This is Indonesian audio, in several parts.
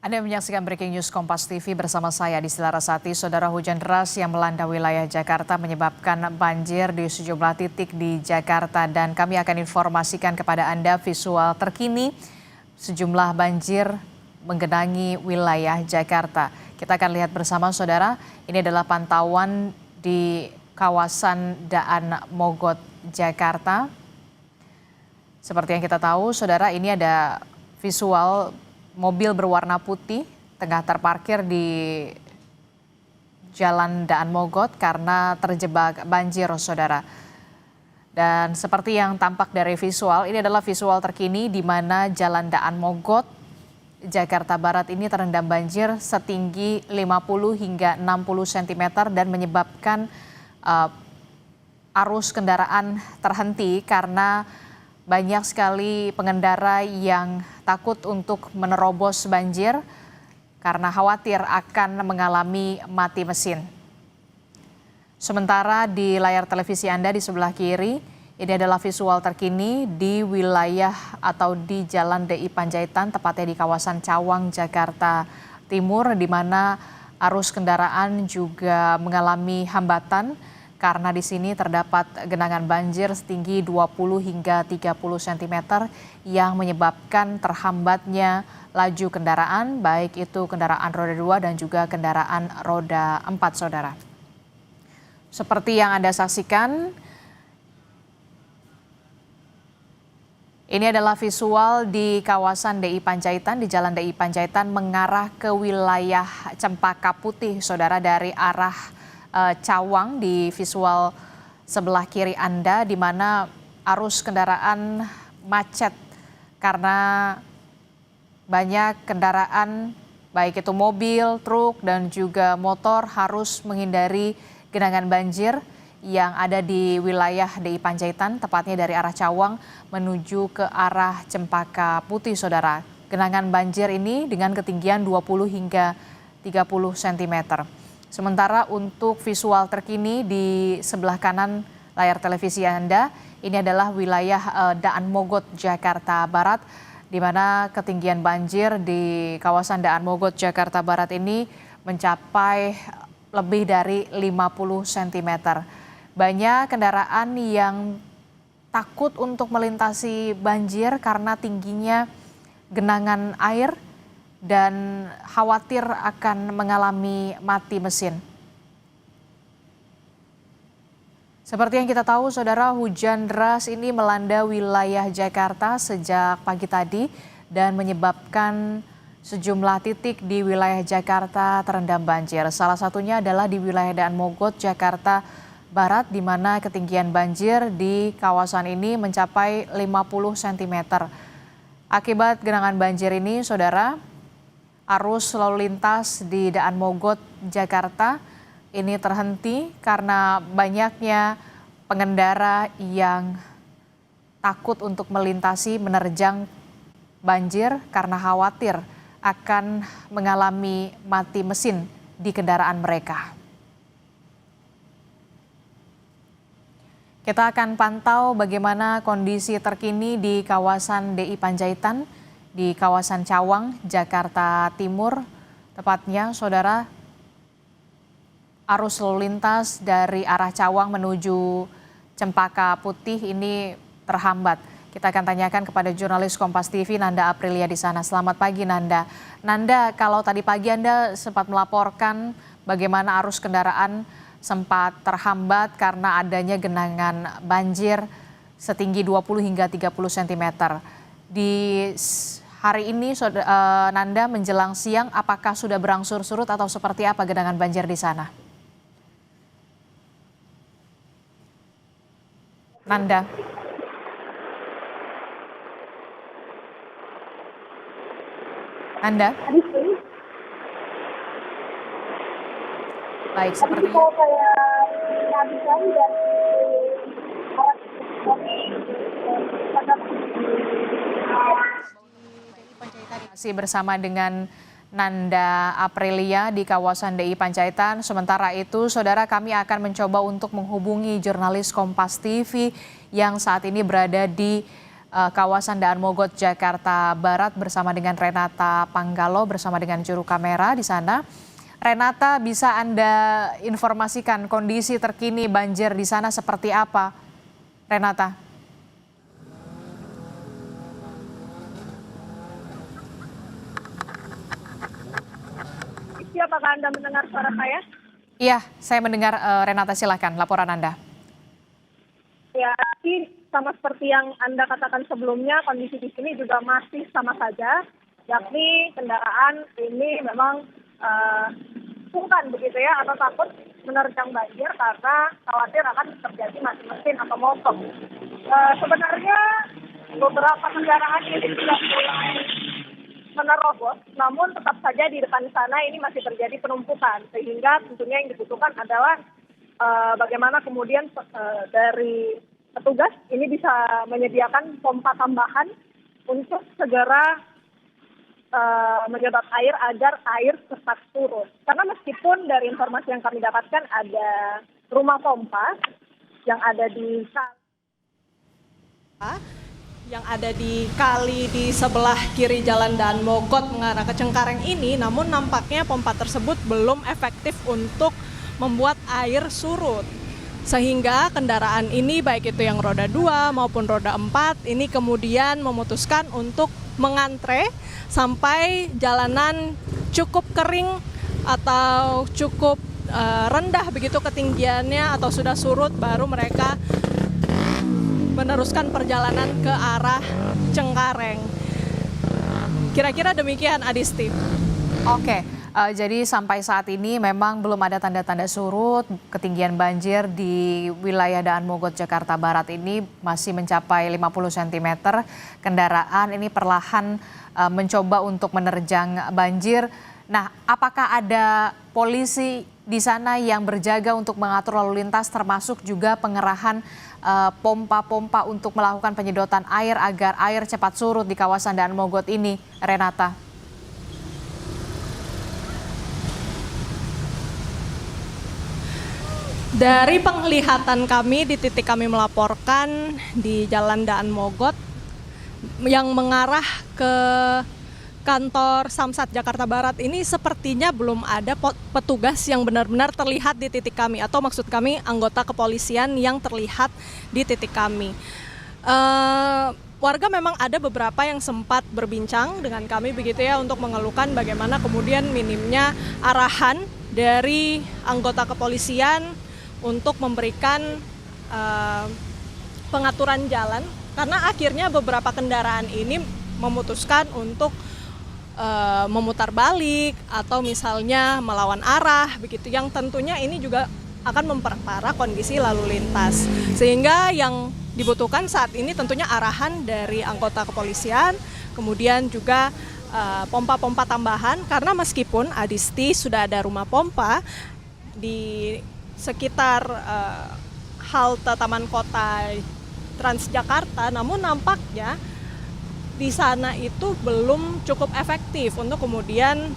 Anda menyaksikan Breaking News Kompas TV bersama saya di Larasati. Saudara, hujan deras yang melanda wilayah Jakarta menyebabkan banjir di sejumlah titik di Jakarta dan kami akan informasikan kepada Anda visual terkini sejumlah banjir menggenangi wilayah Jakarta. Kita akan lihat bersama saudara, ini adalah pantauan di kawasan Daan Mogot, Jakarta. Seperti yang kita tahu, saudara, ini ada visual mobil berwarna putih tengah terparkir di Jalan Daan Mogot karena terjebak banjir, saudara. Dan seperti yang tampak dari visual, ini adalah visual terkini di mana Jalan Daan Mogot, Jakarta Barat ini terendam banjir setinggi 50 hingga 60 cm dan menyebabkan arus kendaraan terhenti karena banyak sekali pengendara yang takut untuk menerobos banjir karena khawatir akan mengalami mati mesin. Sementara di layar televisi Anda di sebelah kiri, ini adalah visual terkini di wilayah atau di Jalan DI Panjaitan, tepatnya di kawasan Cawang, Jakarta Timur, di mana arus kendaraan juga mengalami hambatan karena di sini terdapat genangan banjir setinggi 20 hingga 30 cm yang menyebabkan terhambatnya laju kendaraan, baik itu kendaraan roda 2 dan juga kendaraan roda 4, saudara. Seperti yang Anda saksikan, ini adalah visual di kawasan DI Panjaitan, di Jalan DI Panjaitan mengarah ke wilayah Cempaka Putih, saudara, dari arah Cawang di visual sebelah kiri Anda, di mana arus kendaraan macet karena banyak kendaraan baik itu mobil, truk dan juga motor harus menghindari genangan banjir yang ada di wilayah DI Panjaitan, tepatnya dari arah Cawang menuju ke arah Cempaka Putih, saudara. Genangan banjir ini dengan ketinggian 20 hingga 30 cm. Sementara untuk visual terkini di sebelah kanan layar televisi Anda, ini adalah wilayah Daan Mogot, Jakarta Barat, di mana ketinggian banjir di kawasan Daan Mogot, Jakarta Barat ini mencapai lebih dari 50 cm. Banyak kendaraan yang takut untuk melintasi banjir karena tingginya genangan air dan khawatir akan mengalami mati mesin. Seperti yang kita tahu, saudara, hujan deras ini melanda wilayah Jakarta sejak pagi tadi dan menyebabkan sejumlah titik di wilayah Jakarta terendam banjir. Salah satunya adalah di wilayah Daan Mogot, Jakarta Barat, di mana ketinggian banjir di kawasan ini mencapai 50 cm. Akibat genangan banjir ini, saudara, arus lalu lintas di Daan Mogot, Jakarta ini terhenti karena banyaknya pengendara yang takut untuk melintasi menerjang banjir karena khawatir akan mengalami mati mesin di kendaraan mereka. Kita akan pantau bagaimana kondisi terkini di kawasan DI Panjaitan, di kawasan Cawang, Jakarta Timur. Tepatnya, saudara, arus lalu lintas dari arah Cawang menuju Cempaka Putih ini terhambat. Kita akan tanyakan kepada jurnalis Kompas TV Nanda Aprilia di sana. Selamat pagi, Nanda. Nanda, kalau tadi pagi Anda sempat melaporkan bagaimana arus kendaraan sempat terhambat karena adanya genangan banjir setinggi 20 hingga 30 cm. Di hari ini, Nanda, menjelang siang, apakah sudah berangsur surut atau seperti apa genangan banjir di sana? Nanda. Anda? Baik, seperti masih bersama dengan Nanda Aprilia di kawasan DI Panjaitan. Sementara itu, saudara, kami akan mencoba untuk menghubungi jurnalis Kompas TV yang saat ini berada di kawasan Daan Mogot, Jakarta Barat bersama dengan Renata Panggalo bersama dengan juru kamera di sana. Renata, bisa Anda informasikan kondisi terkini banjir di sana seperti apa, Renata? Apakah Anda mendengar suara saya? Iya, saya mendengar. Renata, silakan laporan Anda. Ya, ini sama seperti yang Anda katakan sebelumnya, kondisi di sini juga masih sama saja, yakni kendaraan ini memang sungkan begitu ya, atau takut menerjang banjir karena khawatir akan terjadi mati mesin atau mogok. Sebenarnya beberapa kendaraan ini sudah mulai menerobos, namun tetap saja di depan sana ini masih terjadi penumpukan, sehingga tentunya yang dibutuhkan adalah bagaimana kemudian dari petugas ini bisa menyediakan pompa tambahan untuk segera menyedot air agar air cepat surut. Karena meskipun dari informasi yang kami dapatkan ada rumah pompa yang ada di kali di sebelah kiri Jalan Daan Mogot mengarah ke Cengkareng ini, namun nampaknya pompa tersebut belum efektif untuk membuat air surut. Sehingga kendaraan ini baik itu yang roda 2 maupun roda 4 ini kemudian memutuskan untuk mengantre sampai jalanan cukup kering atau cukup rendah begitu ketinggiannya atau sudah surut, baru mereka meneruskan perjalanan ke arah Cengkareng. Kira-kira demikian, Adisti. Oke, jadi sampai saat ini memang belum ada tanda-tanda surut. Ketinggian banjir di wilayah Daan Mogot, Jakarta Barat ini masih mencapai 50 cm. Kendaraan ini perlahan mencoba untuk menerjang banjir. Nah, apakah ada polisi di sana yang berjaga untuk mengatur lalu lintas, termasuk juga pengerahan pompa-pompa untuk melakukan penyedotan air agar air cepat surut di kawasan Daan Mogot ini, Renata? Dari penglihatan kami di titik kami melaporkan di Jalan Daan Mogot yang mengarah ke kantor Samsat Jakarta Barat ini sepertinya belum ada petugas yang benar-benar terlihat di titik kami, atau maksud kami anggota kepolisian yang terlihat di titik kami. Warga memang ada beberapa yang sempat berbincang dengan kami begitu ya, untuk mengeluhkan bagaimana kemudian minimnya arahan dari anggota kepolisian untuk memberikan pengaturan jalan, karena akhirnya beberapa kendaraan ini memutuskan untuk memutar balik atau misalnya melawan arah begitu, yang tentunya ini juga akan memperparah kondisi lalu lintas. Sehingga yang dibutuhkan saat ini tentunya arahan dari anggota kepolisian, kemudian juga pompa-pompa tambahan, karena meskipun Adisti sudah ada rumah pompa di sekitar halte Taman Kota Transjakarta, namun nampaknya di sana itu belum cukup efektif untuk kemudian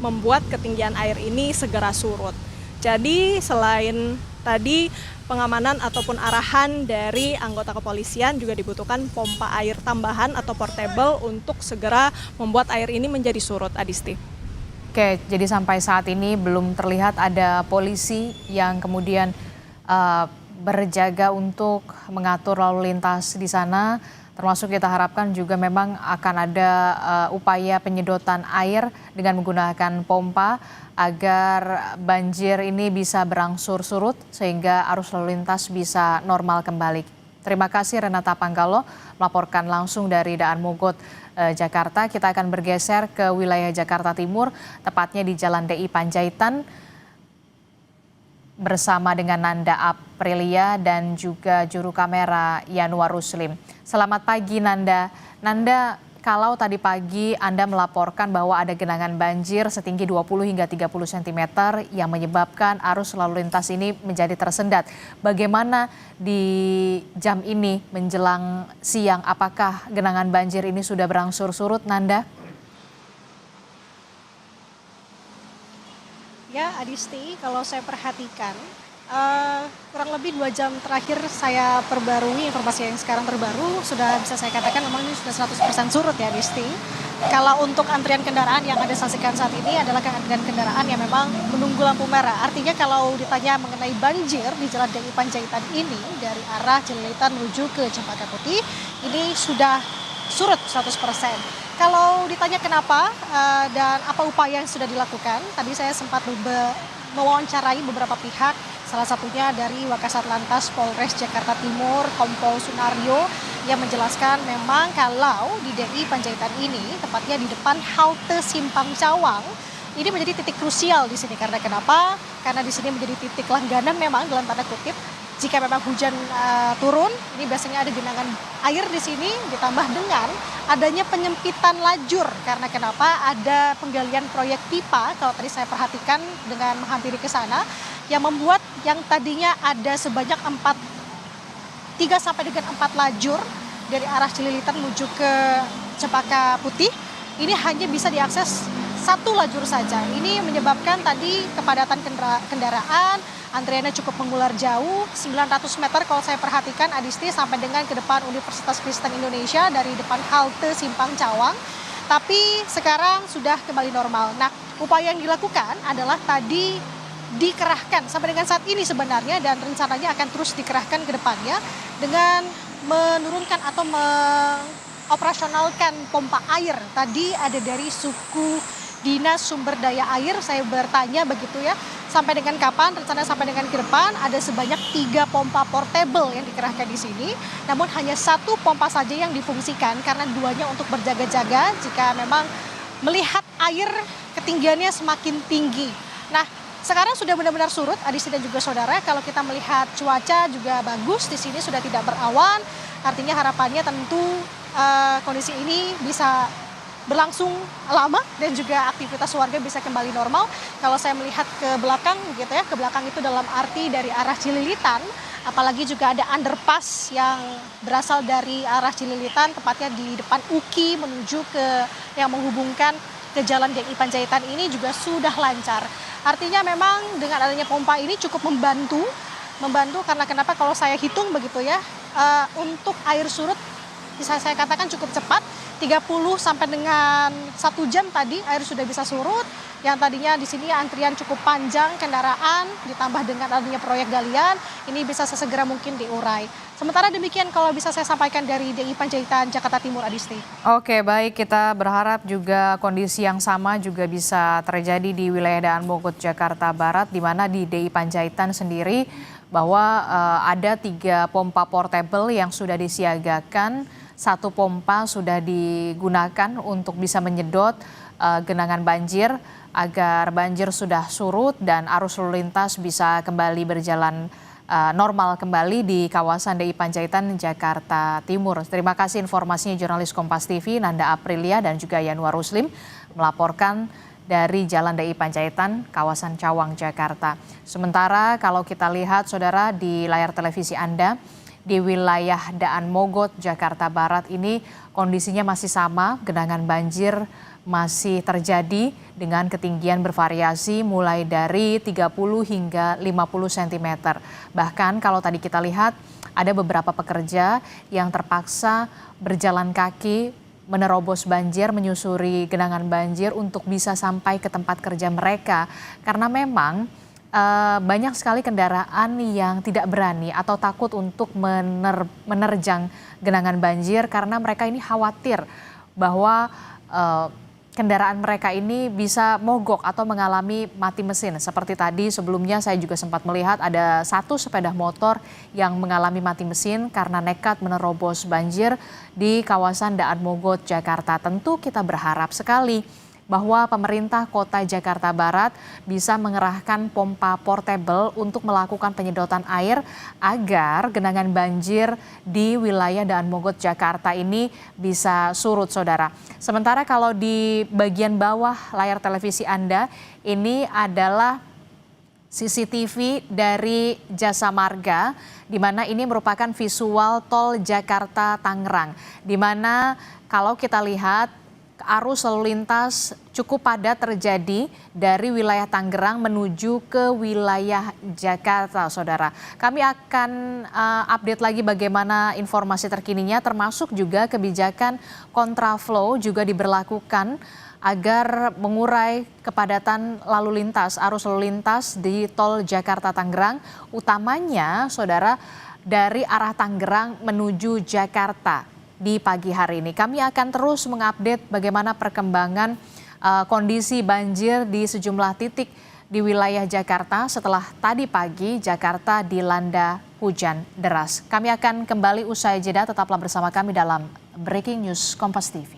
membuat ketinggian air ini segera surut. Jadi selain tadi pengamanan ataupun arahan dari anggota kepolisian, juga dibutuhkan pompa air tambahan atau portable untuk segera membuat air ini menjadi surut, Adisti. Oke, jadi sampai saat ini belum terlihat ada polisi yang kemudian berjaga untuk mengatur lalu lintas di sana. Termasuk kita harapkan juga memang akan ada upaya penyedotan air dengan menggunakan pompa agar banjir ini bisa berangsur surut sehingga arus lalu lintas bisa normal kembali. Terima kasih Renata Panggalo melaporkan langsung dari Daan Mogot, Jakarta. Kita akan bergeser ke wilayah Jakarta Timur, tepatnya di Jalan DI Panjaitan, bersama dengan Nanda Aprilia dan juga juru kamera Yanuar Ruslim. Selamat pagi Nanda. Nanda, kalau tadi pagi Anda melaporkan bahwa ada genangan banjir setinggi 20 hingga 30 cm yang menyebabkan arus lalu lintas ini menjadi tersendat. Bagaimana di jam ini menjelang siang, apakah genangan banjir ini sudah berangsur surut, Nanda? Ya, Adisti, kalau saya perhatikan Kurang lebih 2 jam terakhir saya perbarui informasi yang sekarang terbaru, sudah bisa saya katakan memang ini sudah 100% surut ya Disti. Kalau untuk antrian kendaraan yang Anda saksikan saat ini adalah antrian kendaraan yang memang menunggu lampu merah. Artinya kalau ditanya mengenai banjir di Jalan DI Panjaitan ini dari arah Cililitan menuju ke Cempaka Putih, ini sudah surut 100%. Kalau ditanya kenapa dan apa upaya yang sudah dilakukan, tadi saya sempat mewawancarai beberapa pihak, salah satunya dari Wakasat Lantas Polres Jakarta Timur, Kompol Sunario, yang menjelaskan memang kalau di DI Panjaitan ini, tepatnya di depan halte Simpang Cawang, ini menjadi titik krusial di sini. Karena kenapa? Karena di sini menjadi titik langganan memang dalam tanda kutip. Jika memang hujan turun, ini biasanya ada genangan air di sini, ditambah dengan adanya penyempitan lajur. Karena kenapa? Ada penggalian proyek pipa, kalau tadi saya perhatikan dengan menghampiri ke sana, yang membuat yang tadinya ada sebanyak 3 sampai dengan 4 lajur dari arah Cililitan menuju ke Cempaka Putih, ini hanya bisa diakses 1 lajur saja. Ini menyebabkan tadi kepadatan kendaraan, antriannya cukup mengular jauh, 900 meter kalau saya perhatikan Adisti, sampai dengan ke depan Universitas Kristen Indonesia dari depan halte Simpang Cawang. Tapi sekarang sudah kembali normal. Nah, upaya yang dilakukan adalah tadi dikerahkan sampai dengan saat ini sebenarnya, dan rencananya akan terus dikerahkan ke depannya dengan menurunkan atau mengoperasionalkan pompa air. Tadi ada dari suku Dinas Sumber Daya Air, saya bertanya begitu ya, sampai dengan kapan, rencana sampai dengan ke depan ada sebanyak 3 pompa portable yang dikerahkan di sini, namun hanya 1 pompa saja yang difungsikan karena 2-nya untuk berjaga-jaga jika memang melihat air ketinggiannya semakin tinggi. Nah, sekarang sudah benar-benar surut, Adisti dan juga saudara. Kalau kita melihat cuaca juga bagus, di sini sudah tidak berawan, artinya harapannya tentu kondisi ini bisa berlangsung lama dan juga aktivitas warga bisa kembali normal. Kalau saya melihat ke belakang gitu ya, ke belakang itu dalam arti dari arah Cililitan, apalagi juga ada underpass yang berasal dari arah Cililitan, tepatnya di depan UKI menuju ke yang menghubungkan ke Jalan DI Panjaitan ini juga sudah lancar. Artinya memang dengan adanya pompa ini cukup membantu karena kenapa, kalau saya hitung begitu ya, untuk air surut bisa saya katakan cukup cepat, 30 sampai dengan 1 jam tadi air sudah bisa surut. Yang tadinya di sini antrian cukup panjang kendaraan, ditambah dengan adanya proyek galian, ini bisa sesegera mungkin diurai. Sementara demikian kalau bisa saya sampaikan dari DI Panjaitan Jakarta Timur, Adisti. Oke, baik, kita berharap juga kondisi yang sama juga bisa terjadi di wilayah Daan Mogot Jakarta Barat, di mana di DI Panjaitan sendiri bahwa ada 3 pompa portable yang sudah disiagakan. 1 pompa sudah digunakan untuk bisa menyedot genangan banjir agar banjir sudah surut dan arus lalu lintas bisa kembali berjalan normal kembali di kawasan DI Panjaitan Jakarta Timur. Terima kasih informasinya jurnalis Kompas TV Nanda Aprilia dan juga Yanuar Ruslim melaporkan dari Jalan DI Panjaitan, kawasan Cawang, Jakarta. Sementara kalau kita lihat saudara di layar televisi Anda, di wilayah Daan Mogot, Jakarta Barat ini kondisinya masih sama, genangan banjir masih terjadi dengan ketinggian bervariasi mulai dari 30 hingga 50 cm. Bahkan kalau tadi kita lihat ada beberapa pekerja yang terpaksa berjalan kaki menerobos banjir, menyusuri genangan banjir untuk bisa sampai ke tempat kerja mereka. Karena memang banyak sekali kendaraan yang tidak berani atau takut untuk menerjang genangan banjir karena mereka ini khawatir bahwa kendaraan mereka ini bisa mogok atau mengalami mati mesin. Seperti tadi sebelumnya saya juga sempat melihat ada 1 sepeda motor yang mengalami mati mesin karena nekat menerobos banjir di kawasan Daan Mogot, Jakarta. Tentu kita berharap sekali bahwa pemerintah kota Jakarta Barat bisa mengerahkan pompa portable untuk melakukan penyedotan air agar genangan banjir di wilayah Daan Mogot, Jakarta ini bisa surut, saudara. Sementara kalau di bagian bawah layar televisi Anda, ini adalah CCTV dari Jasa Marga, di mana ini merupakan visual tol Jakarta Tangerang, di mana kalau kita lihat arus lalu lintas cukup padat terjadi dari wilayah Tangerang menuju ke wilayah Jakarta, Saudara. Kami akan update lagi bagaimana informasi terkininya, termasuk juga kebijakan kontraflow juga diberlakukan agar mengurai kepadatan lalu lintas, arus lalu lintas di tol Jakarta Tangerang, utamanya, Saudara, dari arah Tangerang menuju Jakarta. Di pagi hari ini kami akan terus mengupdate bagaimana perkembangan kondisi banjir di sejumlah titik di wilayah Jakarta setelah tadi pagi Jakarta dilanda hujan deras. Kami akan kembali usai jeda, tetaplah bersama kami dalam Breaking News Kompas TV.